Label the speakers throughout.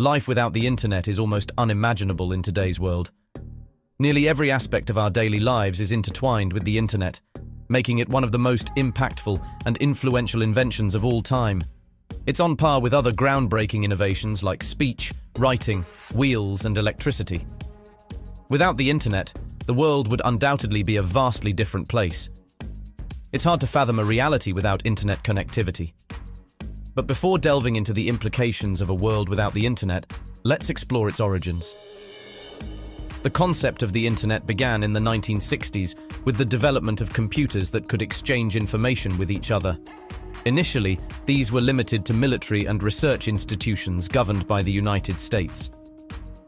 Speaker 1: Life without the internet is almost unimaginable in today's world. Nearly every aspect of our daily lives is intertwined with the internet, making it one of the most impactful and influential inventions of all time. It's on par with other groundbreaking innovations like speech, writing, wheels, and electricity. Without the internet, the world would undoubtedly be a vastly different place. It's hard to fathom a reality without internet connectivity. But before delving into the implications of a world without the internet, let's explore its origins. The concept of the internet began in the 1960s with the development of computers that could exchange information with each other. Initially, these were limited to military and research institutions governed by the United States.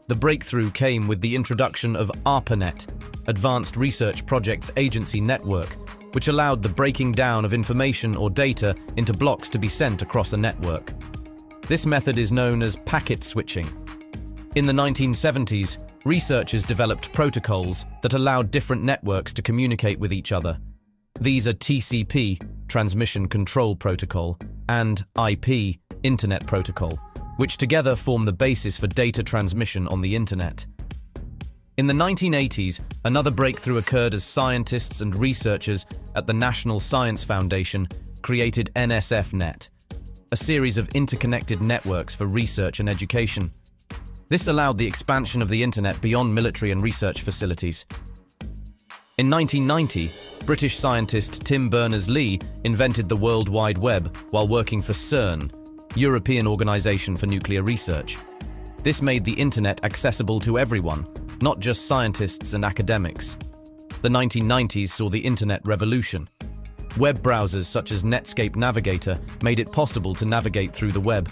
Speaker 1: The breakthrough came with the introduction of ARPANET, Advanced Research Projects Agency Network, which allowed the breaking down of information or data into blocks to be sent across a network. This method is known as packet switching. In the 1970s, researchers developed protocols that allowed different networks to communicate with each other. These are TCP, Transmission Control Protocol, and IP, Internet Protocol, which together form the basis for data transmission on the internet. In the 1980s, another breakthrough occurred as scientists and researchers at the National Science Foundation created NSF-Net, a series of interconnected networks for research and education. This allowed the expansion of the internet beyond military and research facilities. In 1990, British scientist Tim Berners-Lee invented the World Wide Web while working for CERN, European Organization for Nuclear Research. This made the internet accessible to everyone, not just scientists and academics. The 1990s saw the internet revolution. Web browsers such as Netscape Navigator made it possible to navigate through the web.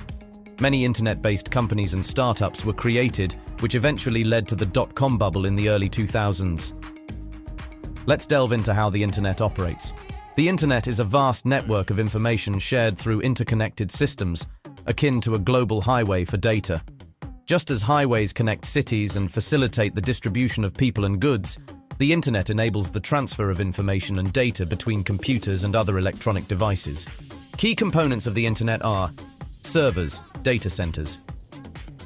Speaker 1: Many internet-based companies and startups were created, which eventually led to the dot-com bubble in the early 2000s. Let's delve into how the internet operates. The internet is a vast network of information shared through interconnected systems, akin to a global highway for data. Just as highways connect cities and facilitate the distribution of people and goods, the internet enables the transfer of information and data between computers and other electronic devices. Key components of the internet are servers, data centers.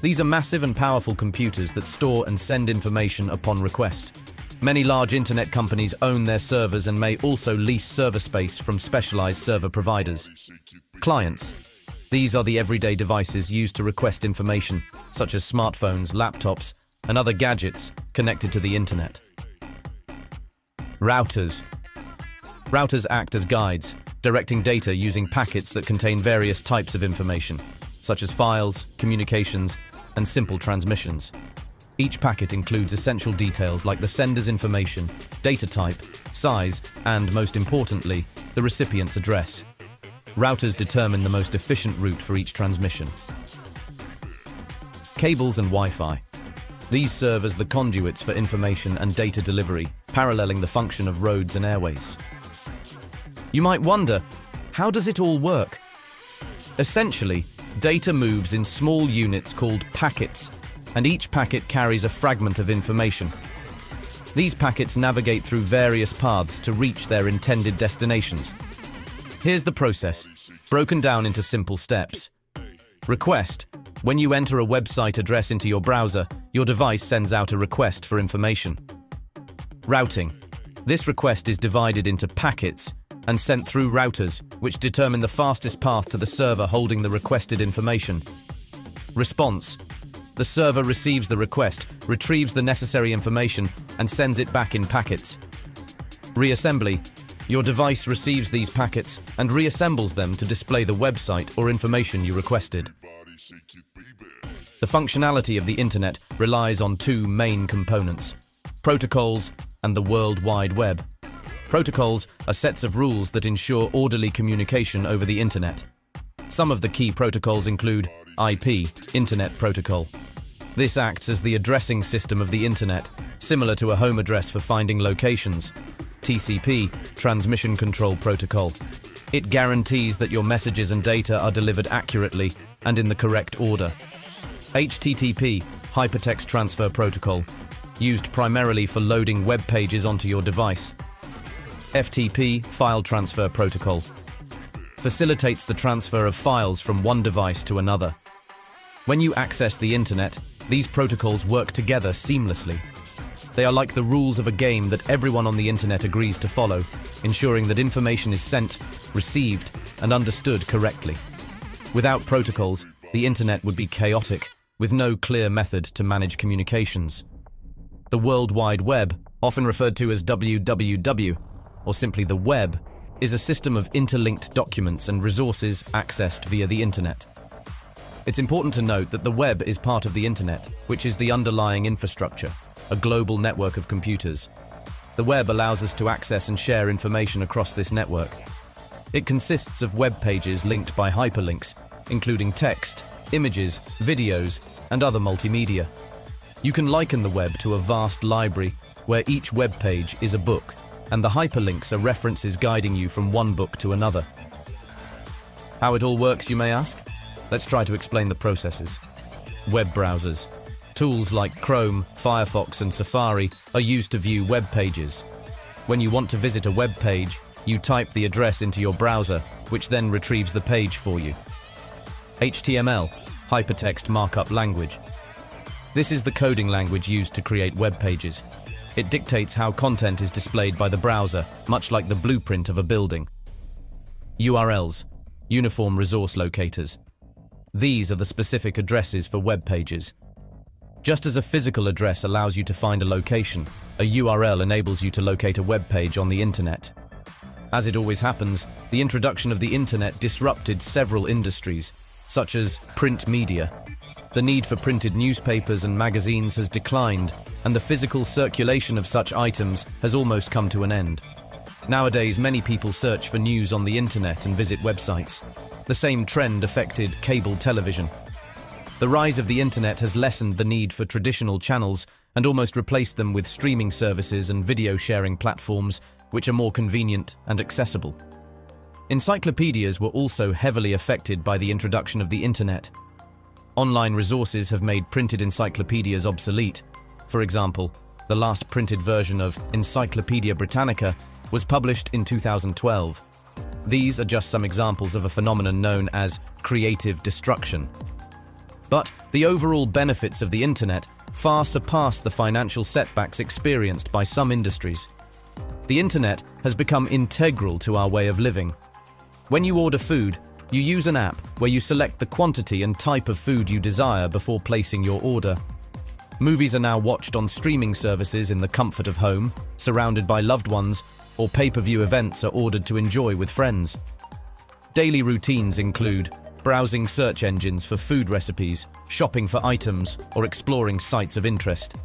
Speaker 1: These are massive and powerful computers that store and send information upon request. Many large internet companies own their servers and may also lease server space from specialized server providers. Clients. These are the everyday devices used to request information, such as smartphones, laptops, and other gadgets connected to the internet. Routers. Routers act as guides, directing data using packets that contain various types of information, such as files, communications, and simple transmissions. Each packet includes essential details like the sender's information, data type, size, and, most importantly, the recipient's address. Routers determine the most efficient route for each transmission. Cables and Wi-Fi. These serve as the conduits for information and data delivery, paralleling the function of roads and airways. You might wonder, how does it all work? Essentially, data moves in small units called packets, and each packet carries a fragment of information. These packets navigate through various paths to reach their intended destinations. Here's the process, broken down into simple steps. Request. When you enter a website address into your browser, your device sends out a request for information. Routing. This request is divided into packets and sent through routers, which determine the fastest path to the server holding the requested information. Response. The server receives the request, retrieves the necessary information, and sends it back in packets. Reassembly. Your device receives these packets and reassembles them to display the website or information you requested. The functionality of the internet relies on two main components: protocols and the World Wide Web. Protocols are sets of rules that ensure orderly communication over the internet. Some of the key protocols include IP, Internet Protocol. This acts as the addressing system of the internet, similar to a home address for finding locations. TCP, Transmission Control Protocol. It guarantees that your messages and data are delivered accurately and in the correct order. HTTP, Hypertext Transfer Protocol, used primarily for loading web pages onto your device. FTP, File Transfer Protocol, facilitates the transfer of files from one device to another. When you access the internet, these protocols work together seamlessly. They are like the rules of a game that everyone on the internet agrees to follow, ensuring that information is sent, received, and understood correctly. Without protocols, the internet would be chaotic, with no clear method to manage communications. The World Wide Web, often referred to as WWW, or simply the web, is a system of interlinked documents and resources accessed via the internet. It's important to note that the web is part of the internet, which is the underlying infrastructure, a global network of computers. The web allows us to access and share information across this network. It consists of web pages linked by hyperlinks, including text, images, videos, and other multimedia. You can liken the web to a vast library where each web page is a book, and the hyperlinks are references guiding you from one book to another. How it all works, you may ask? Let's try to explain the processes. Web browsers. Tools like Chrome, Firefox, and Safari are used to view web pages. When you want to visit a web page, you type the address into your browser, which then retrieves the page for you. HTML, Hypertext Markup Language. This is the coding language used to create web pages. It dictates how content is displayed by the browser, much like the blueprint of a building. URLs, Uniform Resource Locators. These are the specific addresses for web pages. Just as a physical address allows you to find a location, a URL enables you to locate a web page on the internet. As it always happens, the introduction of the internet disrupted several industries, such as print media. The need for printed newspapers and magazines has declined, and the physical circulation of such items has almost come to an end. Nowadays, many people search for news on the internet and visit websites. The same trend affected cable television. The rise of the internet has lessened the need for traditional channels and almost replaced them with streaming services and video sharing platforms, which are more convenient and accessible. Encyclopedias were also heavily affected by the introduction of the internet. Online resources have made printed encyclopedias obsolete. For example, the last printed version of Encyclopedia Britannica was published in 2012. These are just some examples of a phenomenon known as creative destruction. But the overall benefits of the internet far surpass the financial setbacks experienced by some industries. The internet has become integral to our way of living. When you order food, you use an app where you select the quantity and type of food you desire before placing your order. Movies are now watched on streaming services in the comfort of home, surrounded by loved ones, or pay-per-view events are ordered to enjoy with friends. Daily routines include browsing search engines for food recipes, shopping for items, or exploring sites of interest.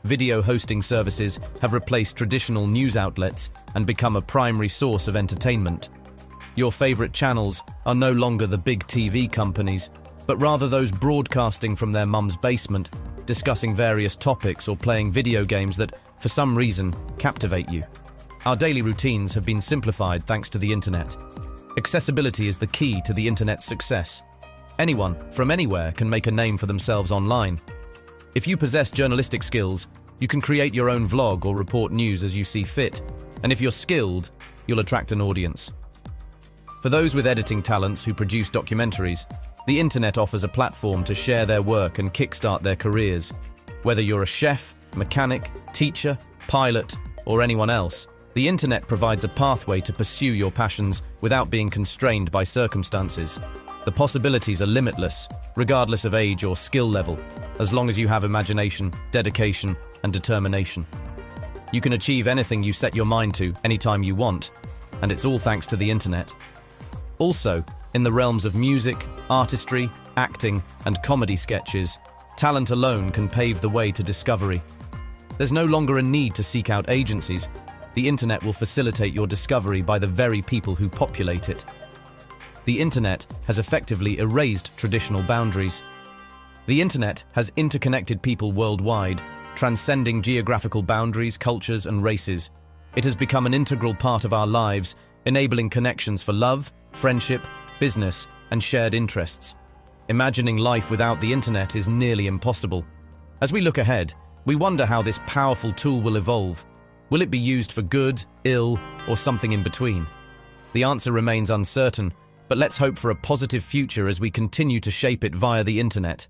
Speaker 1: Video hosting services have replaced traditional news outlets and become a primary source of entertainment. Your favorite channels are no longer the big TV companies, but rather those broadcasting from their mum's basement, discussing various topics or playing video games that, for some reason, captivate you. Our daily routines have been simplified thanks to the internet. Accessibility is the key to the internet's success. Anyone, from anywhere, can make a name for themselves online. If you possess journalistic skills, you can create your own vlog or report news as you see fit. And if you're skilled, you'll attract an audience. For those with editing talents who produce documentaries, the internet offers a platform to share their work and kickstart their careers. Whether you're a chef, mechanic, teacher, pilot, or anyone else, the internet provides a pathway to pursue your passions without being constrained by circumstances. The possibilities are limitless, regardless of age or skill level, as long as you have imagination, dedication, and determination. You can achieve anything you set your mind to anytime you want, and it's all thanks to the internet. Also, in the realms of music, artistry, acting, and comedy sketches, talent alone can pave the way to discovery. There's no longer a need to seek out agencies. The internet will facilitate your discovery by the very people who populate it. The internet has effectively erased traditional boundaries. The internet has interconnected people worldwide, transcending geographical boundaries, cultures, and races. It has become an integral part of our lives, enabling connections for love, friendship, business, and shared interests. Imagining life without the internet is nearly impossible. As we look ahead, we wonder how this powerful tool will evolve. Will it be used for good, ill, or something in between? The answer remains uncertain, but let's hope for a positive future as we continue to shape it via the internet.